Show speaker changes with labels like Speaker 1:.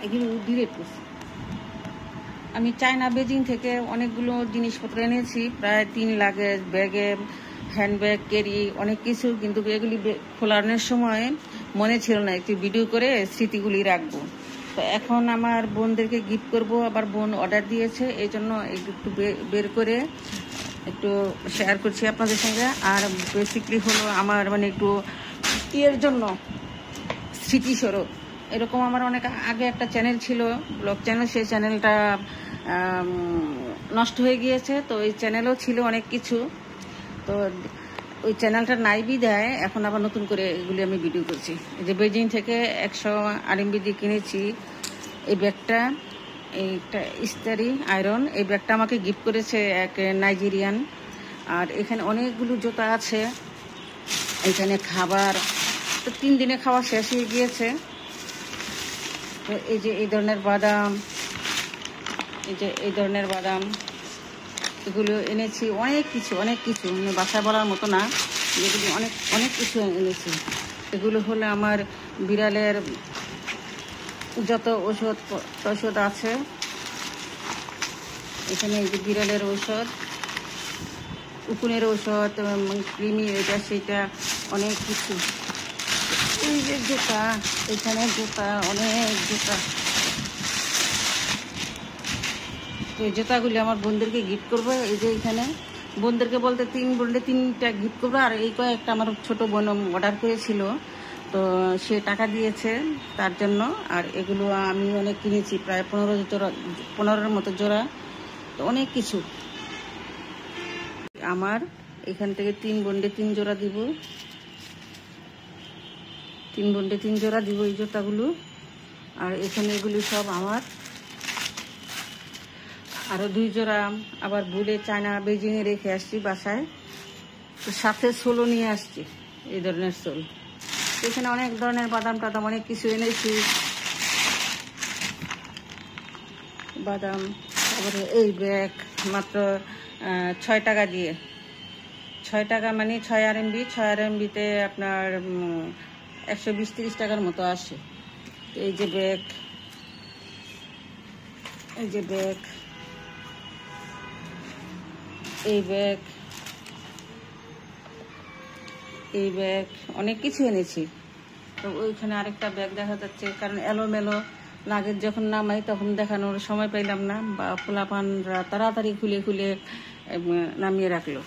Speaker 1: এগুলো ডিলিট করছি। আমি চায়না বেজিং থেকে অনেকগুলো জিনিসপত্র এনেছি, প্রায় 3 লাগেজ, ব্যাগে, হ্যান্ডব্যাগ, ক্যারি, অনেক কিছু। কিন্তু এগুলি খোলানোর সময় মনে ছিল না একটু ভিডিও করে স্মৃতিগুলি রাখবো। তো এখন আমার বোনদেরকে গিফট করব, আবার বোন অর্ডার দিয়েছে, এই জন্য একটু বের করে একটু শেয়ার করছি আপনাদের সঙ্গে। আর বেসিকলি হলো আমার মানে একটু ইয়ের জন্য স্মৃতিস্বরূপ। এরকম আমার অনেক আগে একটা চ্যানেল ছিল, ব্লগ চ্যানেল, সেই চ্যানেলটা নষ্ট হয়ে গিয়েছে। তো ওই চ্যানেলও ছিল অনেক কিছু, তো ওই চ্যানেলটা নাই বিদায় এখন আবার নতুন করে এগুলি আমি ভিডিও করছি। এই যে বেজিং থেকে 100 RMB দিয়ে কিনেছি এই ব্যাগটা, এইটা ইস্তারি আয়রন। এই ব্যাগটা আমাকে গিফট করেছে এক নাইজেরিয়ান। আর এখানে অনেকগুলো জুতা আছে, এখানে খাবার, তো 3 দিনে খাওয়া শেষ হয়ে গিয়েছে। তো এই যে এই ধরনের বাদাম, এই যে এই ধরনের বাদাম, এগুলো এনেছি। অনেক কিছু মানে বাসায় বলার মতো না, এগুলি অনেক কিছু এনেছি। এগুলো হলো আমার বিড়ালের যত ঔষধ আছে। এখানে এই যে বিড়ালের ঔষধ, উকুনের ঔষধ, কৃমি, এটা সেটা, অনেক কিছু। এই যে জুতা, এখানে জুতা, অনেক জুতা। এই জুতাগুলি আমার বোনদেরকে গিফট করবো। এই যে এখানে বোনদেরকে বলতে 3 বোনকে 3টা গিফট করবো। আর এই কয়েকটা আমার ছোট বোন অর্ডার করেছিল, তো সে টাকা দিয়েছে তার জন্য। আর এগুলো আমি অনেক কিনেছি, প্রায় 15-র মতো জোড়া, তো অনেক কিছু। আমার এখান থেকে 3 বোনকে 3 জোড়া দিব, 3 বোনকে 3 জোড়া দিব এই জুতাগুলো। আর এখানে এগুলি সব আমার। আরও 2 জোড়া আবার ভুলে চায়না বেজিংয়ে রেখে আসছি বাসায়, তো সাথে সোলও নিয়ে আসছি, এই ধরনের সোল। এখানে অনেক ধরনের বাদাম টাদাম অনেক কিছু এনেছি, বাদাম। তারপরে এই ব্যাগ মাত্র 6 টাকা দিয়ে, 6 টাকা মানে 6 RMB, 6 RMB-তে আপনার 120-30 টাকার মতো আসে। এই যে ব্যাগ, এই যে ব্যাগ, এই ব্যাগ, এই ব্যাগ, অনেক কিছু এনেছি। তো ওইখানে আরেকটা ব্যাগ দেখা যাচ্ছে, কারণ এলোমেলো লাগেজ যখন নামাই তখন দেখানোর সময় পাইলাম না, বা পোলাপানরা তাড়াতাড়ি খুলে নামিয়ে রাখলো।